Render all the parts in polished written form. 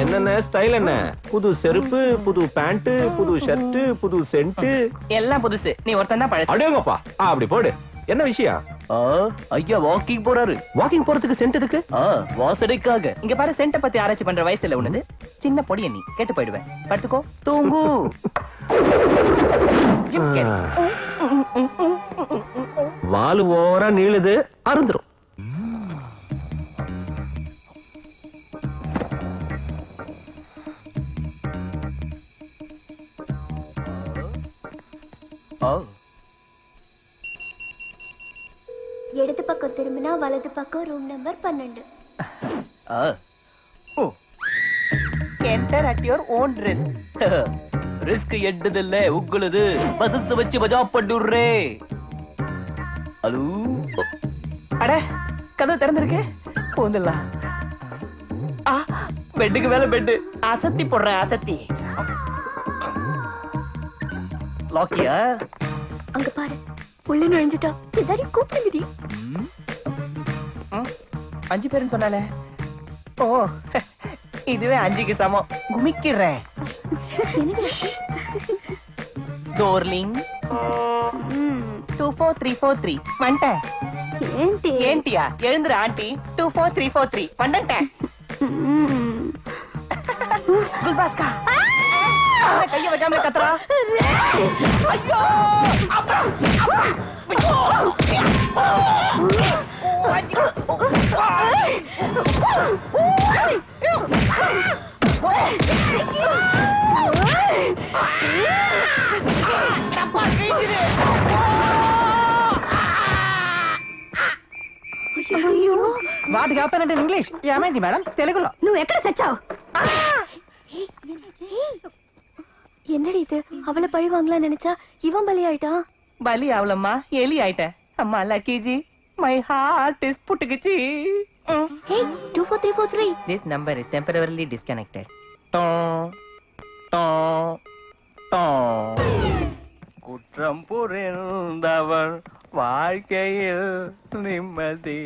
என்னென்ன ஸ்டைல் என்ன? புது செருப்பு, புது பேண்ட், புது ஷர்ட், புது சென்ட், எல்லாம் புதுசு. நீ ஒருத்தன் தான் பழசு. அடேங்கப்பா. அப்படி போடு. என்ன விஷயம்? ஐயா வாக்கிங் போறாரு. வாக்கிங் போறதுக்கு சென்ட் எதுக்கு? வாசனைக்காக. இங்க பாரு, சென்ட பத்தி ஆராய்ச்சி பண்ற வயசுல உனது. சின்ன பொடிய நீ கேட்டு போயிடுவேன். படுத்துக்கோ, தூங்கு. வாலு ஓவரா நீளுது, அருந்துரும். இடது பக்கம் திரும்பினா வலது பக்கம் room number 12. Enter at your own risk. Risk எட்டுதில்ல உங்களுது. பசல்ஸ் வச்சு மஜா பண்ணுறே. ஹலோ. அட, கதவு திறந்திருக்கு. போந்துடலாம். பெட்டுக்கு மேல பெட்டு. அசத்தி போடுறேன், அசத்தி. லாக்கியா? அங்க பாரு, உள்ள நுழைஞ்சிட்டா. எல்லாரையும் கூப்பிடுங்கடி. 5 பேருன்னு சொன்னாலே. ஓ, இதுவே 5க்கு சமம். குமிக்கிறேன். டோர்லிங் 24343 வந்துட்டேன். ஏன்டியா எழுந்துரு ஆண்டி. 24343 வந்துட்டேன். குல்பாஸ்கா கைய வச்சாம கத்துறா. ஐயோ వాట్ హ్యాపెన్ ఇన్ ఇంగ్లీష్? ఏమైంది మేడం? తెలుగులో. నువ్వు ఎక్కడ సచ్చావు? என்னடி இது? அவளை பழி வாங்கலாம் நினைச்சா இவன் பலி ஆயிட்டான். பலி ஆவலம்மா, எலி ஆயிட்டேன். அம்மா லக்கிஜி, my heart is புட்டுக்குச்சி. Hey 24343. This number is temporarily disconnected. டோம் டோம் டோம். குற்றம் புரிந்தவர் வாழ்க்கையில் நிம்மதி.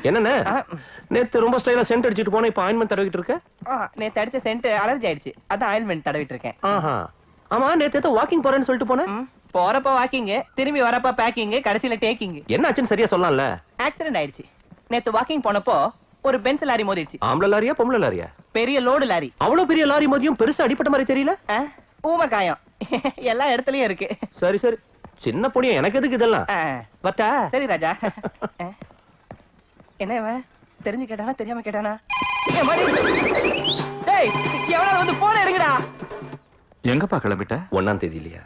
என்னண்ணே, நேத்து ரொம்ப ஸ்டைலா சென்ட் அடிச்சிட்டு போன, இப்ப ஆயின்மெண்ட் தடவிட்டு இருக்க? நேத்து அடிச்ச சென்ட் அலர்ஜி ஆயிடுச்சு, அதான் ஆயின்மெண்ட் தடவிட்டு இருக்கேன். ஆமா, நேத்து ஏதோ வாக்கிங் போறேன்னு சொல்லிட்டு போனேன். போறப்ப வாக்கிங், திரும்பி வரப்ப பேக்கிங், கடைசியில டேக்கிங். என்ன ஆச்சுன்னு சரியா சொல்லலாம்ல? ஆக்சிடென்ட் ஆயிடுச்சு. நேத்து வாக்கிங் போனப்போ ஒரு பென்ஸ் லாரி மோதிடுச்சு. ஆம்பளை லாரியா பொம்பளை லாரியா? பெரிய லோடு லாரி. அவ்வளவு பெரிய லாரி மோதியும் பெருசா அடிப்பட்ட மாதிரி தெரியல. ஊமக்காயம் எல்லா இடத்துலயும் இருக்கு. சரி சரி, சின்ன பொடியா எனக்கு எதுக்கு இதெல்லாம்? வட்டா. சரி ராஜா. என்ன இவன் தெரிஞ்சு கேட்டானா தெரியாம கேட்டானா? டேய், எவனால வந்து போன் எடுங்கடா. எங்கப்பா கிளம்பிட்ட? 1ஆம் தேதி இல்லையா?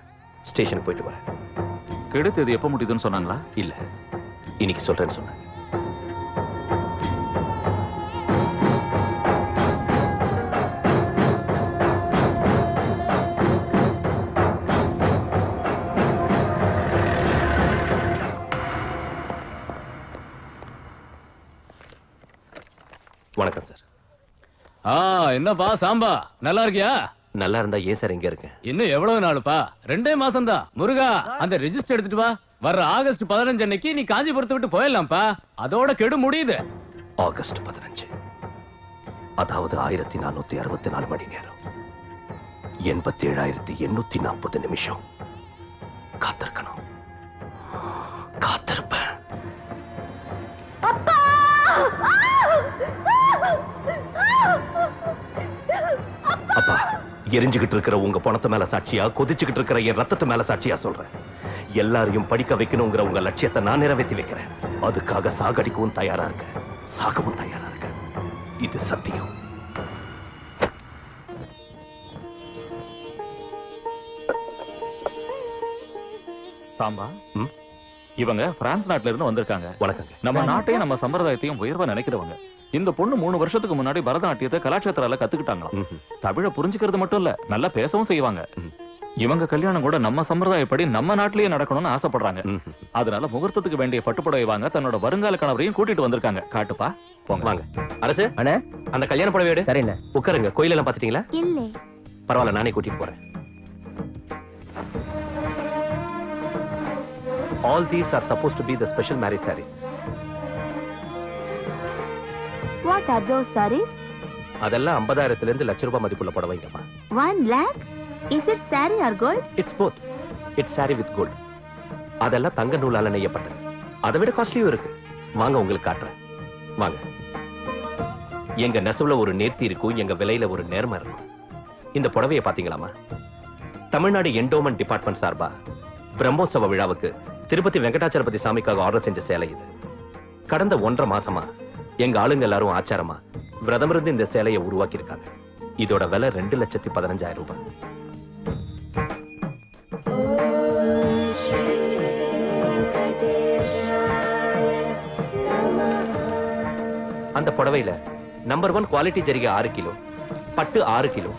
ஸ்டேஷன் போயிட்டு வரேன். கெடுத்தது எப்ப முடியுதுன்னு சொன்னாங்களா? இல்ல, இன்னைக்கு சொல்றேன்னு சொன்னாங்க. வணக்கம் சார். என்னப்பா சாம்பா, நல்லா இருக்கியா? நல்லா இருந்தா ஏன் சார் இங்க இருக்கேன்? இன்னும் எவ்வளவு நாளுப்பா? 2 மாசம் தான். முருகா, அந்த ரெஜிஸ்டர் எடுத்துட்டு வா. வர்ற ஆகஸ்ட் 15 அன்னைக்கு நீ காஞ்சிபுரத்தை விட்டு போயிடலாம்ப்பா. அதோட கெடு முடியுது. ஆகஸ்ட் 15, அதாவது 1464 மணி நேரம், 87,840 நிமிஷம் காத்திருக்கணும். காத்திருப்பேன். அப்பா, எரிஞ்சுகிட்டு இருக்கிற உங்க பணத்து மேல சாட்சியா, கொதிச்சுக்கிட்டு இருக்கிற என் ரத்தத்து மேல சாட்சியா சொல்றேன். எல்லாரையும் படிக்க வைக்கணுங்கிற உங்க லட்சியத்தை நான் நிறைவேற்றி வைக்கிறேன். அதுக்காக சாகடிக்கவும் தயாரா இருக்கேன், சாகவும் தயாரா இருக்கேன். இது சத்தியம். சாம்பா, இவங்க பிரான்ஸ் நாட்டுல இருந்து வந்திருக்காங்க. வணக்கங்க. நம்ம நாட்டையும் நம்ம சம்பிரதாயத்தையும் உயர்வா நினைக்கிறவங்க. இந்த பொண்ணு 3 வருஷத்துக்கு முன்னாடி பரதநாட்டியத்தை கலாட்சேத்திரால கத்துக்கிட்டாங்களாம். தமிழை புரிஞ்சுக்கிறது மட்டும் இல்ல, நல்லா பேசவும் செய்வாங்க. இவங்க கல்யாணம் கூட நம்ம சம்பிரதாயப்படி நம்ம நாட்டிலேயே நடக்கணும்னு ஆசைப்படுறாங்க. அதனால முகூர்த்தத்துக்கு வேண்டிய பட்டுப்புடவை வாங்க தன்னோட வருங்கால கணவரையும் கூட்டிட்டு வந்திருக்காங்க. காட்டுப்பா, போங்க. வாங்க. அரசு அண்ணே, அந்த கல்யாண புடவை எடு. சரிண்ணே. உட்காருங்க. கோயில் எல்லாம் பாத்துட்டீங்களா? இல்ல. பரவாயில்ல, நானே கூட்டிட்டு போறேன். All these are supposed to be the special marriage sarees. What are those sarees? அதெல்லாம் 50,000 இருந்து லட்ச ரூபாய் மதிப்புள்ள புடவைங்கம்மா. 1 lakh? Is it saree or gold? It's both. It's saree with gold. அதெல்லாம் தங்க நூலால நெய்யப்பட்டது. அதை விட காஸ்ட்லியும் இருக்கு. வாங்க உங்களுக்கு காட்டுறேன். வாங்க. எங்க நெசவுல ஒரு நேர்த்தி இருக்கும், எங்க விலையில ஒரு நேர்மை இருக்கும். இந்த புடவையை பாத்தீங்களாமா? தமிழ்நாடு என்டோமென்ட் டிபார்ட்மெண்ட் சார்பா பிரம்மோற்சவ விழாவுக்கு திருப்பதி வெங்கடாச்சலபதி சாமிக்காக ஆர்டர் செஞ்ச சேலை இது. கடந்த 1.5 மாசமா எங்க ஆளுங்க எல்லாரும் ஆச்சாரமா விரதமிருந்து இந்த சேலையை உருவாக்கி இருக்காங்க. இதோட விலை 2,15,000 ரூபாய். அந்த புடவையில நம்பர் 1 குவாலிட்டி ஜரிகை 6 கிலோ, பட்டு 6 கிலோ,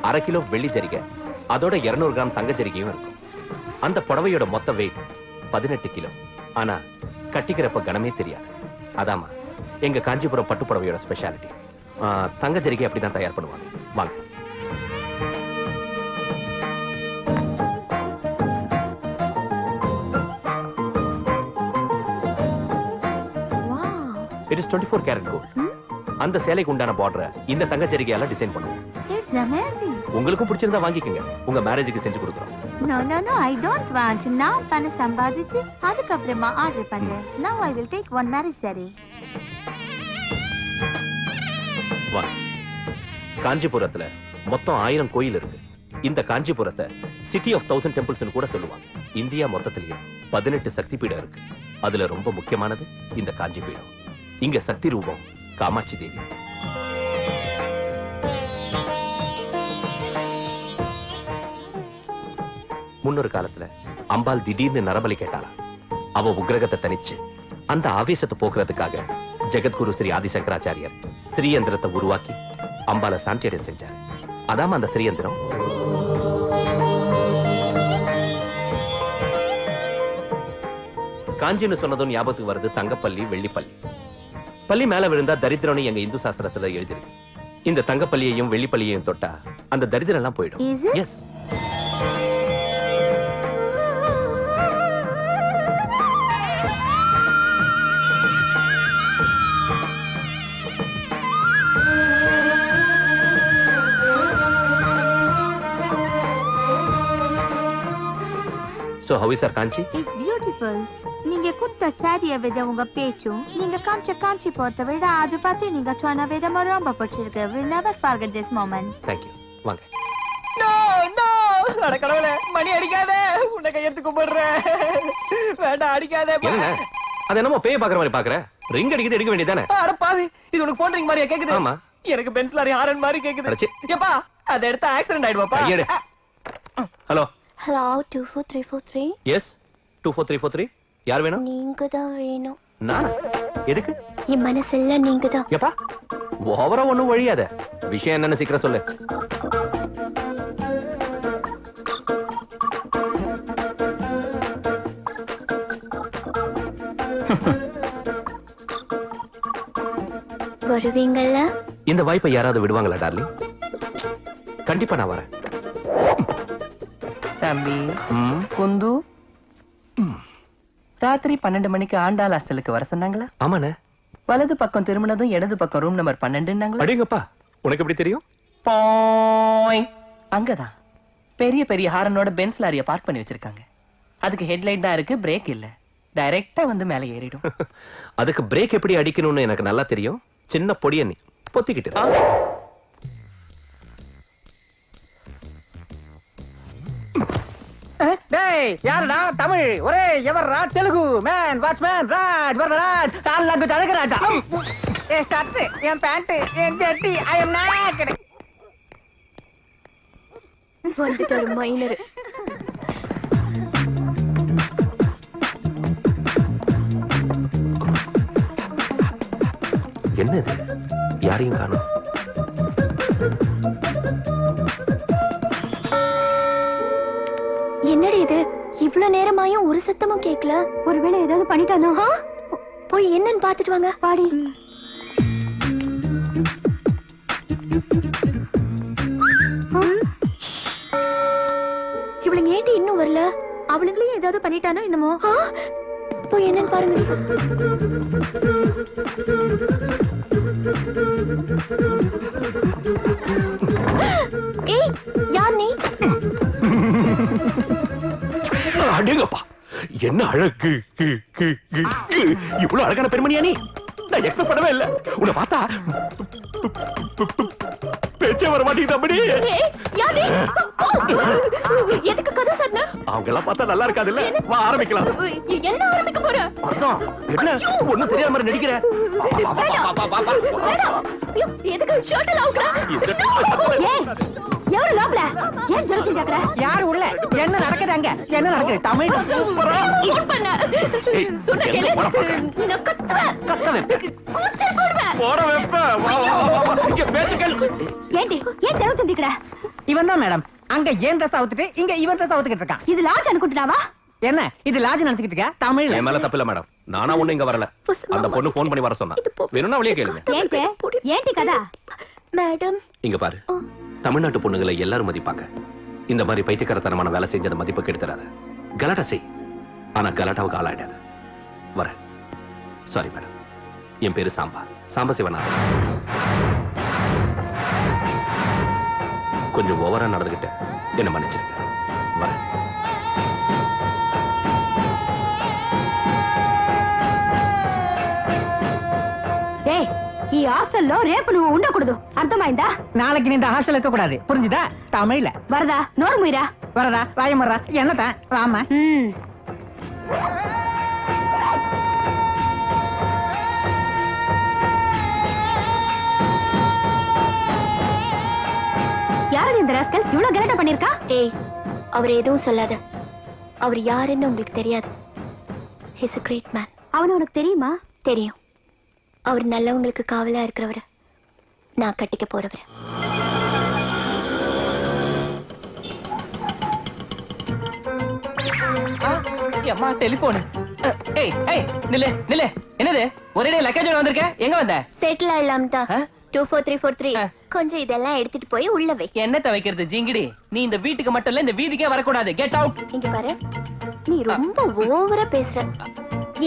1/2 கிலோ வெள்ளி ஜரிகை, அதோட 200 கிராம் தங்க ஜரிகையும் இருக்கும். அந்த புடவையோட மொத்த வெயிட் 18 கிலோ. ஆனா கட்டிக்கிறப்ப கனமே தெரியாது. அதாமா எங்க காஞ்சிபுரம் பட்டு புடவையோட ஸ்பெஷாலிட்டி. தங்க ஜரிகை அப்படிதான் தயார் பண்ணுவாங்க. வாங்க. It is 24 karat gold. அந்த சேலைக்கு உண்டான பார்டர் இந்த தங்க ஜரிகையால டிசைன் பண்ணுவோம். It's amazing. உங்களுக்கும் பிடிச்சிருந்தா வாங்கிக்கங்க. உங்க மேரேஜுக்கு செஞ்சு கொடுக்குறோம். No, I don't want. நான் பண சம்பாதிச்சு அதுக்கு அப்புறமா ஆர்டர் பண்றேன். Now I will take one marriage saree. வா. காஞ்சிபுரத்துல மொத்தம் 1000 கோயில் இருக்கு. இந்த காஞ்சிபுரத்தை சிட்டி ஆஃப் 1000 டெம்பிள்ஸ்னு கூட சொல்லுவாங்க. இந்தியா மொத்தத்திலேயே 18 சக்தி பீடம் இருக்கு. அதுல ரொம்ப முக்கியமானது இந்த காஞ்சி பீடம். இங்க சக்தி ரூபம் காமாட்சி தேவி. முன்னொரு காலத்துல அம்பாள் திடீர்னு நரபலி கேட்டாளாம். அவ உக்ரகத்தை தனிச்சு அந்த ஆவேசத்தை போக்குறதுக்காக ஜெகத்குரு ஸ்ரீ ஆதிசங்கராச்சாரியர் ஸ்ரீயந்திரத்தை உருவாக்கி அம்பாளை சாந்தியடைய செஞ்சார். அதாம அந்த ஸ்ரீயந்திரம். காஞ்சின்னு சொன்னதும் ஞாபகத்துக்கு வருது தங்கப்பள்ளி, வெள்ளிப்பள்ளி. பள்ளி மேல விழுந்தா தரித்திரம்னு எங்க இந்து சாஸ்திரத்துல எழுதிருக்கு. இந்த தங்கப்பள்ளியையும் வெள்ளிப்பள்ளியையும் தொட்டா அந்த தரித்திரம் எல்லாம் போயிடும். S. So how is our Kanchi? It's beautiful. நீங்க கொடுத்த சாரியை விட உங்க பேச்சும் நீங்க காமிச்ச காஞ்சி போறதை விட அது பார்த்து நீங்க சொன்ன விதம் ரொம்ப பிடிச்சிருக்கு. We'll never forget this moment. Thank you. வாங்க. நோ அட கடவுளே, மணி அடிக்காதே, உன்னை கையெடுத்து கும்பிடுறேன். வேண்டாம் அடிக்காதே. என்ன அது என்னமோ பேய் பாக்குற மாதிரி பாக்குற? ரிங் அடிக்குது, எடுக்க வேண்டியதானே? அட பாவி, இது உனக்கு ஃபோன் ரிங் மாதிரியா கேக்குது? ஆமா. எனக்கு பென்ஸ் லாரி ஹாரன் மாதிரி கேக்குது. அடச்சே. ஏப்பா அத எடுத்தா ஆக்சிடென்ட் ஆயிடுவாப்பா. கையெடு. Hello hello 24343. எஸ் 24343. யார் வேணும்? நீங்க தான் வேணும். நான் எதுக்கு? என் மனசெல்லாம் நீங்க தான். ஏப்பா ஓவரா ஒண்ணும் வழியாத. விஷயம் என்னன்னு சீக்கிரம் சொல்லு. வருவீங்கல்ல? இந்த வாய்ப்பை யாராவது விடுவாங்களா டார்லிங்? கண்டிப்பா நான் வரேன். தம்பி குந்து, ராத்திரி 12 மணிக்கு ஆண்டாள் ஹாஸ்டலுக்கு வர சொன்னாங்களா? ஆமாண்ணே. வலது பக்கம் திரும்பினதும் இடது பக்கம் ரூம் நம்பர் 12ன்னாங்களா? அடேங்கப்பா, உனக்கு எப்படி தெரியும்? பாய். அங்கதான் பெரிய பெரிய ஹாரனோட பென்ஸ் லாரியை பார்க் பண்ணி வச்சிருக்காங்க. அதுக்கு ஹெட்லைட் தான் இருக்கு, பிரேக் இல்ல. டைரக்டா வந்து மேலே ஏறிடும். அதுக்கு பிரேக் எப்படி அடிக்கணும்னு எனக்கு நல்லா தெரியும். சின்ன பொடிய நீ பொத்திக்கிட்டு. டேய் யாருடா? தமிழ் ஒரே எவர்ரா? Telugu man watchman Raj Vararaj all language Alagaraja. ஏ ஷர்ட், என் பேண்ட், என் ஜட்டி, ஐ அம் நாட். வந்துட்டாரு மைனர். என்ன இது? யாரையும் காணோம். என்னடி இது? இவ்வளவு நேரமாயும் ஒரு சத்தமும் கேட்கல. ஒருவேளை ஏதாவது பண்ணிட்டானோ? போய் என்னன்னு பாத்துட்டு வாங்க. பாடி. இவளுங்க ஏன்டி இன்னும் வரல? அவளுங்களையும் ஏதாவது பண்ணிட்டானோ என்னமோ? போய் என்னன்னு பாருங்க. அடேங்கப்பா, என்ன அழகு! இவ்வளவு அழகான பெண்மணியா நீ? நான் எக்ஸ்பெக்ட் பண்ணவே இல்ல. உன்னை பார்த்தா பேச்சே வர மாட்டேங்குது அப்படி. எதுக்கு கதை சொன்ன? அவங்க எல்லாம் பார்த்தா நல்லா இருக்காதுல்ல? வா ஆரம்பிக்கலாம். என்ன ஆரம்பிக்க போற? அதான் என்ன ஒண்ணும் தெரியாத மாதிரி நடிக்கிற? எதுக்கு ஷர்ட் அவுக்குற? எவ்வளவு லோப்ல ஏன் ஜெர்கின் கேக்குற? யாரு உள்ள? என்ன நடக்குது அங்க? என்ன நடக்குது? தமிழ் ஃபோன் பண்ண சொன்ன கேளு. நான் கத்துவேன். கூச்சல் போடுவேன். போற வெப்ப. வா வா வா இங்க பேச்சுக்கள். ஏண்டி ஏன் ஜெரவு தந்திக்கற? இவன் தான் மேடம். அங்க ஏன் ட்ரெஸ் அவுத்துட்டு இங்க இவன் ட்ரெஸ் அவுத்துக்கிட்டு இருக்கான். இது லாட்ஜ் அனுకుంటున్నావா? என்ன இது லாஜ் நினைச்சுக்கிட்டு இருக்க? தமிழ்ல. என் மேல தப்பு இல்ல மேடம். நானா ஒண்ணு இங்க வரல. அந்த பொண்ணு ஃபோன் பண்ணி வர சொன்னா. வேணும்னா வெளியே கேளுங்க. ஏண்டி கதா? மேடம் இங்க பாரு. தமிழ்நாட்டு பொண்ணுங்களை எல்லாரும் மதிப்பாங்க. இந்த மாதிரி பைத்தியக்காரத்தனமான வேலை செஞ்சத மதிப்பு கெடுத்துறாத. கலாட்டா செய். ஆனா கலாட்டாவுக்கு ஆளாயிடாத. வரேன். Sorry madam. என் பேரு சாம்பா. சாம்ப சிவனா. கொஞ்சம் ஓவரா நடந்துகிட்டேன். என்ன மன்னிச்சிருங்க. வரேன். ஏய் ఈ హాస్టల్లో రేపు నువ్వు ఉండకూడదు అర్థమైందా? நாளைக்கு நீ இந்த ஹாஸ்டல் இருக்க கூடாது. புரிஞ்சுதா? தமிழ்ல. வரதா நோர் முயிரா வரதா வாயமறா என்னதான் வாமா. யாரு இந்த ராஸ்கல் இவ்வளவு கலாட்டா பண்ணிருக்கா? ஏய் அவர் எதுவும் சொல்லாத. அவர் யாருன்னு உங்களுக்கு தெரியாது. His a great man. அவன உனக்கு தெரியுமா? தெரியும். அவர் நல்லவங்களுக்கு காவலா இருக்கிறவரு. நான் கட்டிக்க போறவரு. அம்மா டெலிபோன். ஏய் ஏய் நில்லே நில்லே. என்னது ஒரே லக்கேஜ் வந்திருக்க? எங்க வந்த? செட்டில் ஆயிலாம் தான். 24343 கொஞ்சம் இதெல்லாம் எடுத்துட்டு போய் உள்ள வை. என்னத்த வைக்கிறது ஜிங்கிடி? நீ இந்த வீட்டுக்கு மட்டும் இல்ல இந்த வீதிக்கே வரக்கூடாது. Get out. இங்க பாரு, நீ ரொம்ப ஓவரா பேசுற.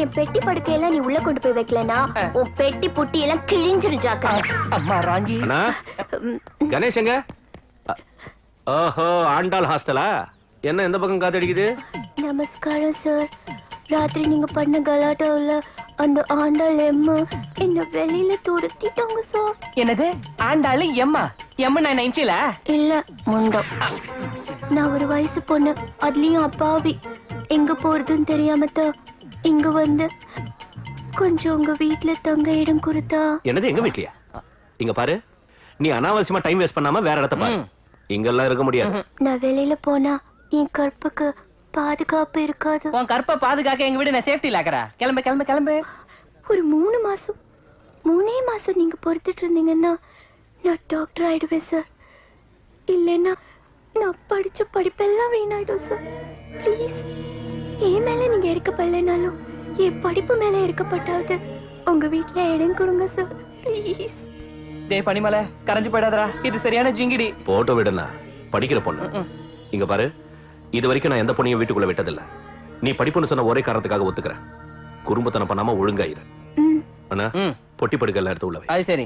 என் பெட்டி படுக்கையெல்லாம் நீ உள்ள கொண்டு போய் வைக்கலனா உன் பெட்டி புட்டி எல்லாம் கிழிஞ்சிரு ஜாக்கிரதை. அம்மா ராங்கி. அண்ணா கணேஷங்க. ஓஹோ ஆண்டாள் ஹாஸ்டலா? என்ன இந்த பக்கம் காத்தடிக்குது? நமஸ்காரம் சார். ராத்திரி நீங்க பண்ண கலாட்டாவுல அந்த ஆண்டாள் எம்மு என்ன வெளியில துரத்திட்டாங்க சார். என்னது ஆண்டாளு எம்மா? எம்ம நான் இன்ச்சில இல்ல முண்டம். நான் ஒரு வயசு பொண்ணு, அதுலயும் அப்பாவி. எங்க போறதுன்னு தெரியாம தான் இங்க வந்து கொஞ்சம் உங்க வீட்டுல தங்க இடம் கொடுத்தா. என்னது எங்க வீட்லயா? இங்க பாரு, நீ அனாவசியமா டைம் வேஸ்ட் பண்ணாம வேற இடத்த பாரு. இங்கெல்லாம் இருக்க முடியாது. நான் வெளியில போனா என் கற்புக்கு பாதுகாப்பு இருக்காது. உன் கற்ப பாதுகாக்க எங்க வீடு நான் சேஃப்டி லாக்கறா. கிளம்பு கிளம்பு கிளம்பு. ஒரு 3 மாசம் நீங்க பொறுத்துட்டு இருந்தீங்கன்னா நான் டாக்டர் ஆயிடுவேன் சார். இல்லைன்னா நான் படிச்ச படிப்பெல்லாம் வீணாயிடும் சார். ப்ளீஸ் என் மேல நீங்க இருக்கப்படலைனாலும் என் படிப்பு மேல இருக்கப்பட்டாவது உங்க வீட்டுல இடம் கொடுங்க சார். ப்ளீஸ். டேய் பனிமலை கரஞ்சு போயிடாதடா. இது சரியான ஜிங்கிடி. போட்டோ விடனா படிக்கிற பொண்ணு. இங்க பாரு, இது வரைக்கும் நான் எந்த பொண்ணையும் வீட்டுக்குள்ள விட்டதில்ல. நீ படிப்புன்னு சொன்ன ஒரே காரணத்துக்காக ஒத்துக்கிறேன். குறும்புத்தனம் பண்ணாம ஒழுங்காயிரு. அண்ணா பொட்டி படுக்கல எடுத்து உள்ளவே. அது சரி.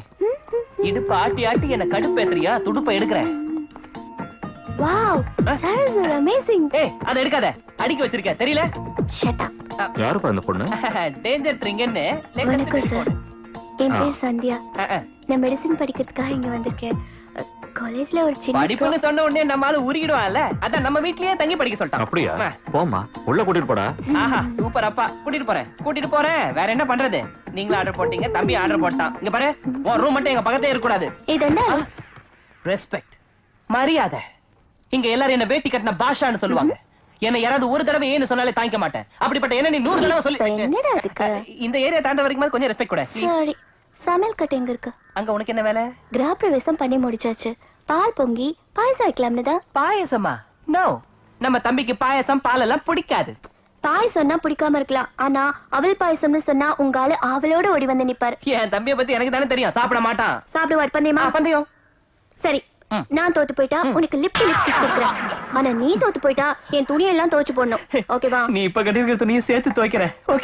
இடுப்பு ஆட்டி ஆட்டி என்ன கடுப்பேத்துறியா? துடுப்ப எடுக்கிறேன். Wow sir is amazing. ஏய் அத எடுக்காத. அடிக்க வச்சிருக்க தெரியல? Shut up. யாருப்பா இந்த பொண்ணு? டேஞ்சர் ட்ரிங்கன்னு வணக்கம் சார். என் பேர் சந்தியா. நான் மெடிசின் படிக்கிறதுக்காக இங்க வந்திருக்கேன். காலேஜ்ல ஒரு சின்ன படிப்புன்னு சொன்ன உடனே நம்ம ஆளு உருகிடுவான்ல. அதான் நம்ம வீட்லயே தங்கி படிக்க சொல்லிட்டான். அப்படியா? போம்மா உள்ள கூட்டிட்டு போடா. ஆஹா சூப்பர் அப்பா. கூட்டிட்டு போறேன். வேற என்ன பண்றது? நீங்களும் ஆர்டர் போட்டீங்க, தம்பி ஆர்டர் போட்டான். இங்க பாரு, உன் ரூம் மட்டும் எங்க பக்கத்தே இருக்க கூடாது. இது என்ன? ரெஸ்பெக்ட், மரியாதை. இங்க எல்லாரும் என்ன வேட்டி கட்டின பாஷான்னு சொல்லுவாங்க. என்ன யாராவது ஒரு தடவை ஏன்னு சொன்னாலே தாங்கிக்க மாட்டேன். அப்படிப்பட்ட என்ன நீ 100 தடவை சொல்லி என்னடா அதுக்கு? இந்த ஏரியா தாண்ட வரைக்கும் கொஞ்சம் ரெஸ்பெக்ட் கூட. சாரி. சமையல் கட்டு எங்க இருக்கு? அங்க உனக்கு என்ன வேலை? கிரகப்பிரவேசம் பண்ணி முடிச்சாச்சு. பால் பொங்கி பாயசம் வைக்கலாம்னு தான். பாயசமா? நோ, நம்ம தம்பிக்கு பாயசம் பால் எல்லாம் பிடிக்காது. பாயசம்னா பிடிக்காம இருக்கலாம், ஆனா அவல் பாயசம்னு சொன்னா உங்க ஆளு அவளோட ஓடி வந்து நிப்பாரு. என் தம்பிய பத்தி எனக்கு தானே தெரியும். சாப்பிட மாட்டான். சாப்பிடுவார். பந்தயமா? பந்தயம். சரி, நான் தோத்து போயிட்டா உனக்கு லிப் கிஸ் கொடுக்குறேன். ஆனா நீ தோத்து போயிட்டா என் துணியெல்லாம் துவைச்சு போடணும். ஓகேவா? நீ இப்ப கட்டிருக்கிற துணியை சேர்த்து துவைக்கிறேன். ஓகே?